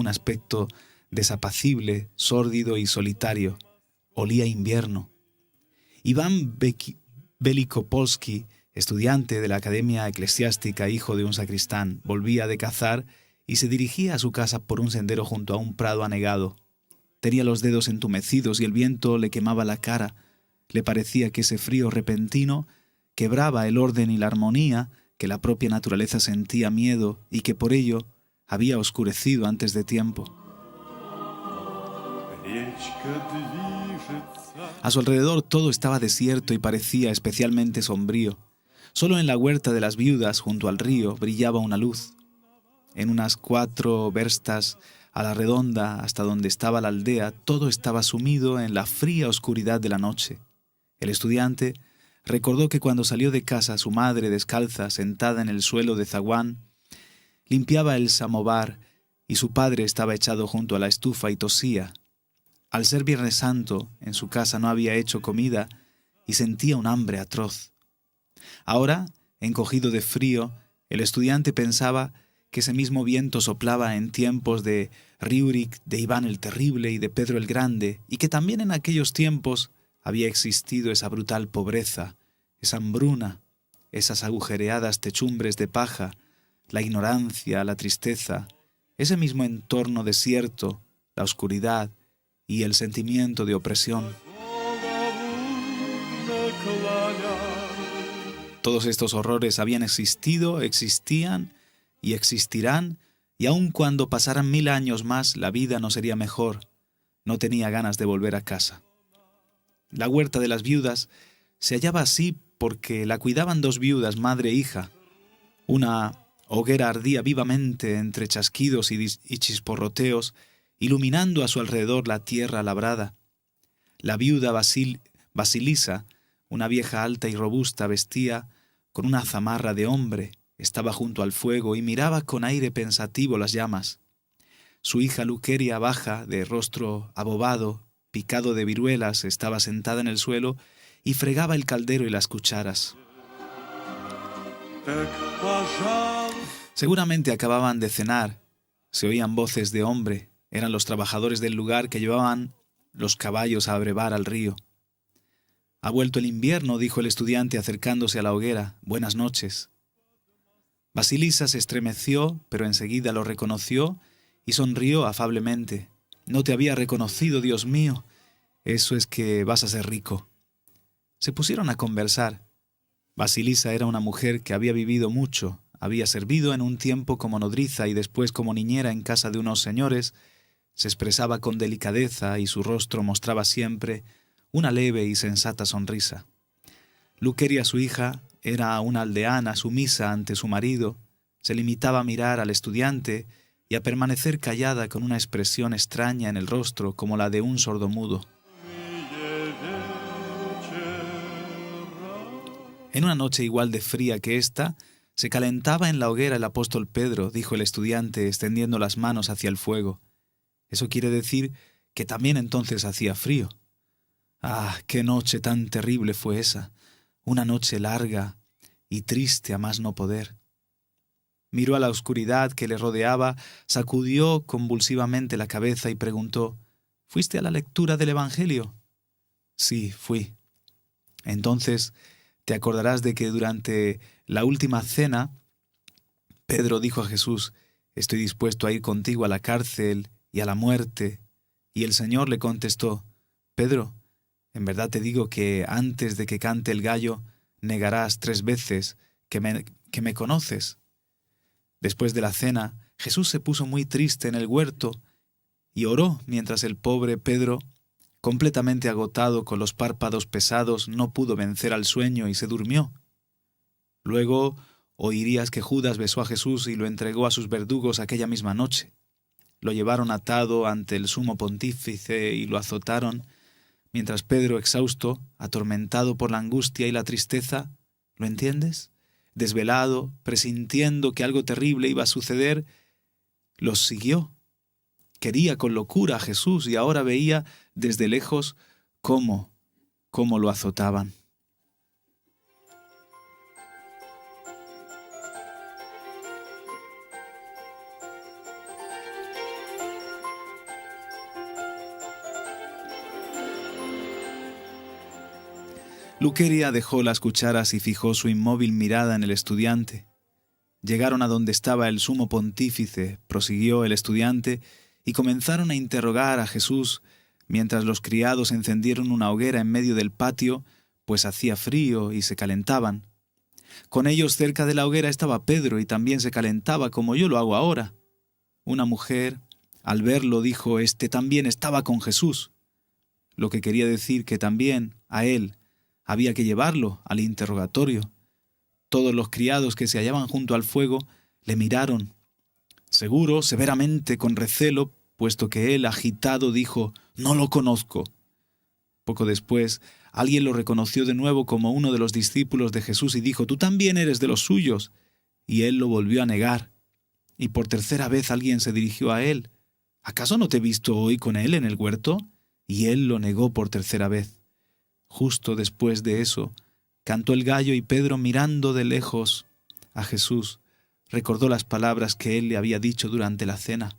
un aspecto desapacible, sórdido y solitario. Olía a invierno. Iván Belikopolsky, estudiante de la Academia Eclesiástica, hijo de un sacristán, volvía de cazar y se dirigía a su casa por un sendero junto a un prado anegado. Tenía los dedos entumecidos y el viento le quemaba la cara. Le parecía que ese frío repentino quebraba el orden y la armonía, que la propia naturaleza sentía miedo y que por ello había oscurecido antes de tiempo. A su alrededor todo estaba desierto y parecía especialmente sombrío. Solo en la huerta de las viudas, junto al río, brillaba una luz. En unas 4 verstas a la redonda, hasta donde estaba la aldea, todo estaba sumido en la fría oscuridad de la noche. El estudiante recordó que cuando salió de casa, su madre, descalza, sentada en el suelo de zaguán, limpiaba el samovar y su padre estaba echado junto a la estufa y tosía. Al ser Viernes Santo, en su casa no había hecho comida y sentía un hambre atroz. Ahora, encogido de frío, el estudiante pensaba que ese mismo viento soplaba en tiempos de Riurik, de Iván el Terrible y de Pedro el Grande, y que también en aquellos tiempos había existido esa brutal pobreza, esa hambruna, esas agujereadas techumbres de paja, la ignorancia, la tristeza, ese mismo entorno desierto, la oscuridad y el sentimiento de opresión. Todos estos horrores habían existido, existían y existirán, y aun cuando pasaran 1000 años más, la vida no sería mejor. No tenía ganas de volver a casa. La huerta de las viudas se hallaba así porque la cuidaban 2 viudas, madre e hija. Una hoguera ardía vivamente entre chasquidos y chisporroteos, iluminando a su alrededor la tierra labrada. La viuda Basilisa, una vieja alta y robusta, vestía con una zamarra de hombre, estaba junto al fuego y miraba con aire pensativo las llamas. Su hija Luqueria, baja, de rostro abobado, picado de viruelas, estaba sentada en el suelo y fregaba el caldero y las cucharas. Seguramente acababan de cenar. Se oían voces de hombre. Eran los trabajadores del lugar que llevaban los caballos a abrevar al río. «Ha vuelto el invierno», dijo el estudiante acercándose a la hoguera. «Buenas noches». Basilisa se estremeció, pero enseguida lo reconoció y sonrió afablemente. «No te había reconocido, Dios mío. Eso es que vas a ser rico». Se pusieron a conversar. Basilisa era una mujer que había vivido mucho, había servido en un tiempo como nodriza y después como niñera en casa de unos señores, se expresaba con delicadeza y su rostro mostraba siempre una leve y sensata sonrisa. Luqueria, su hija, era una aldeana sumisa ante su marido, se limitaba a mirar al estudiante y a permanecer callada con una expresión extraña en el rostro como la de un sordomudo. En una noche igual de fría que esta, se calentaba en la hoguera el apóstol Pedro, dijo el estudiante, extendiendo las manos hacia el fuego. Eso quiere decir que también entonces hacía frío. ¡Ah, qué noche tan terrible fue esa! Una noche larga y triste a más no poder. Miró a la oscuridad que le rodeaba, sacudió convulsivamente la cabeza y preguntó: «¿Fuiste a la lectura del Evangelio?» «Sí, fui». «Entonces te acordarás de que durante la última cena Pedro dijo a Jesús: «Estoy dispuesto a ir contigo a la cárcel y a la muerte». Y el Señor le contestó: «Pedro, en verdad te digo que antes de que cante el gallo, negarás 3 veces que me conoces». Después de la cena, Jesús se puso muy triste en el huerto y oró mientras el pobre Pedro, completamente agotado con los párpados pesados, no pudo vencer al sueño y se durmió. Luego oirías que Judas besó a Jesús y lo entregó a sus verdugos aquella misma noche. Lo llevaron atado ante el sumo pontífice y lo azotaron, mientras Pedro, exhausto, atormentado por la angustia y la tristeza, ¿lo entiendes?, desvelado, presintiendo que algo terrible iba a suceder, los siguió. Quería con locura a Jesús y ahora veía desde lejos cómo lo azotaban. Luqueria dejó las cucharas y fijó su inmóvil mirada en el estudiante. Llegaron a donde estaba el sumo pontífice, prosiguió el estudiante, y comenzaron a interrogar a Jesús, mientras los criados encendieron una hoguera en medio del patio, pues hacía frío y se calentaban. Con ellos cerca de la hoguera estaba Pedro y también se calentaba como yo lo hago ahora. Una mujer, al verlo, dijo: «Este también estaba con Jesús», lo que quería decir que también a él había que llevarlo al interrogatorio. Todos los criados que se hallaban junto al fuego le miraron, seguro, severamente, con recelo, puesto que él, agitado, dijo: «No lo conozco». Poco después, alguien lo reconoció de nuevo como uno de los discípulos de Jesús y dijo: «Tú también eres de los suyos». Y él lo volvió a negar. Y por tercera vez alguien se dirigió a él: «¿Acaso no te he visto hoy con él en el huerto?». Y él lo negó por tercera vez. Justo después de eso, cantó el gallo y Pedro, mirando de lejos a Jesús, recordó las palabras que él le había dicho durante la cena.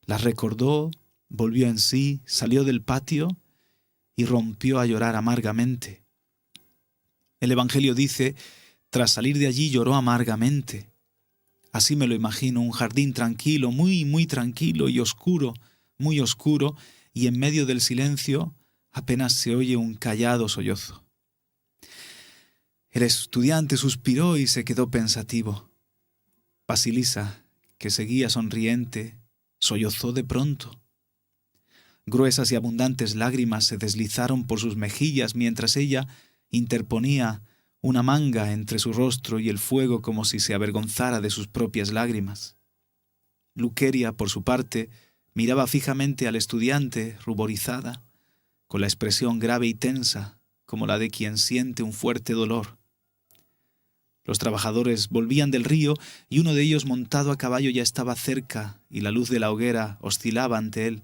Las recordó, volvió en sí, salió del patio y rompió a llorar amargamente. El Evangelio dice: tras salir de allí lloró amargamente. Así me lo imagino, un jardín tranquilo, muy, muy tranquilo y oscuro, muy oscuro, y en medio del silencio apenas se oye un callado sollozo. El estudiante suspiró y se quedó pensativo. Basilisa, que seguía sonriente, sollozó de pronto. Gruesas y abundantes lágrimas se deslizaron por sus mejillas mientras ella interponía una manga entre su rostro y el fuego como si se avergonzara de sus propias lágrimas. Luqueria, por su parte, miraba fijamente al estudiante, ruborizada, con la expresión grave y tensa, como la de quien siente un fuerte dolor. Los trabajadores volvían del río y uno de ellos, montado a caballo, ya estaba cerca y la luz de la hoguera oscilaba ante él.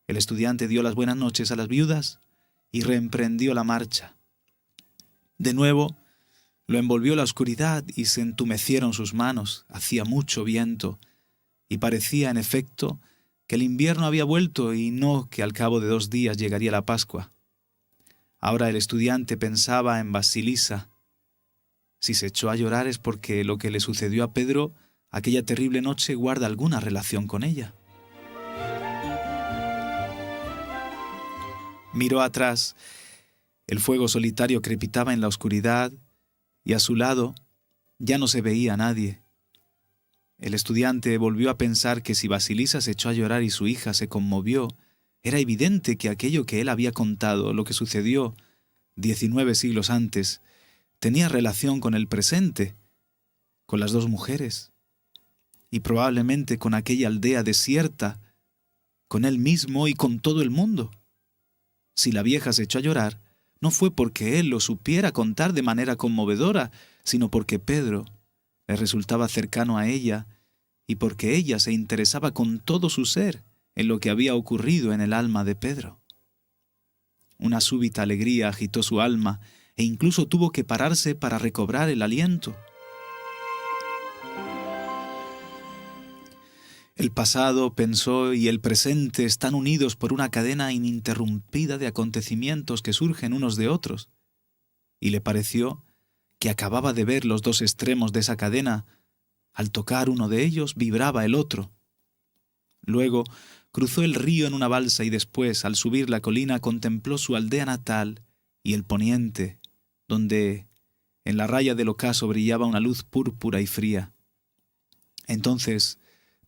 El estudiante dio las buenas noches a las viudas y reemprendió la marcha. De nuevo lo envolvió la oscuridad y se entumecieron sus manos. Hacía mucho viento y parecía, en efecto, que el invierno había vuelto y no que al cabo de 2 días llegaría la Pascua. Ahora el estudiante pensaba en Basilisa. Si se echó a llorar es porque lo que le sucedió a Pedro aquella terrible noche guarda alguna relación con ella. Miró atrás. El fuego solitario crepitaba en la oscuridad y a su lado ya no se veía a nadie. El estudiante volvió a pensar que si Basilisa se echó a llorar y su hija se conmovió, era evidente que aquello que él había contado, lo que sucedió 19 siglos antes, tenía relación con el presente, con las 2 mujeres, y probablemente con aquella aldea desierta, con él mismo y con todo el mundo. Si la vieja se echó a llorar, no fue porque él lo supiera contar de manera conmovedora, sino porque Pedro le resultaba cercano a ella y porque ella se interesaba con todo su ser en lo que había ocurrido en el alma de Pedro. Una súbita alegría agitó su alma e incluso tuvo que pararse para recobrar el aliento. El pasado, pensó, y el presente están unidos por una cadena ininterrumpida de acontecimientos que surgen unos de otros, y le pareció que acababa de ver los 2 extremos de esa cadena. Al tocar uno de ellos vibraba el otro. Luego cruzó el río en una balsa y después, al subir la colina, contempló su aldea natal y el poniente, donde en la raya del ocaso brillaba una luz púrpura y fría. Entonces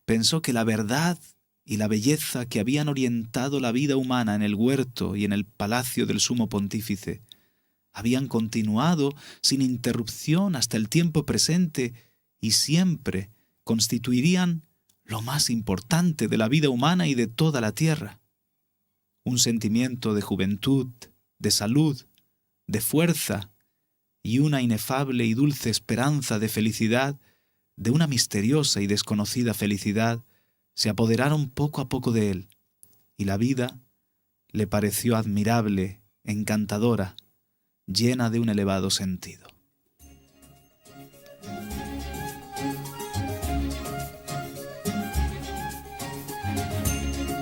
pensó que la verdad y la belleza que habían orientado la vida humana en el huerto y en el palacio del sumo pontífice habían continuado sin interrupción hasta el tiempo presente y siempre constituirían lo más importante de la vida humana y de toda la tierra. Un sentimiento de juventud, de salud, de fuerza y una inefable y dulce esperanza de felicidad, de una misteriosa y desconocida felicidad, se apoderaron poco a poco de él, y la vida le pareció admirable, encantadora, llena de un elevado sentido.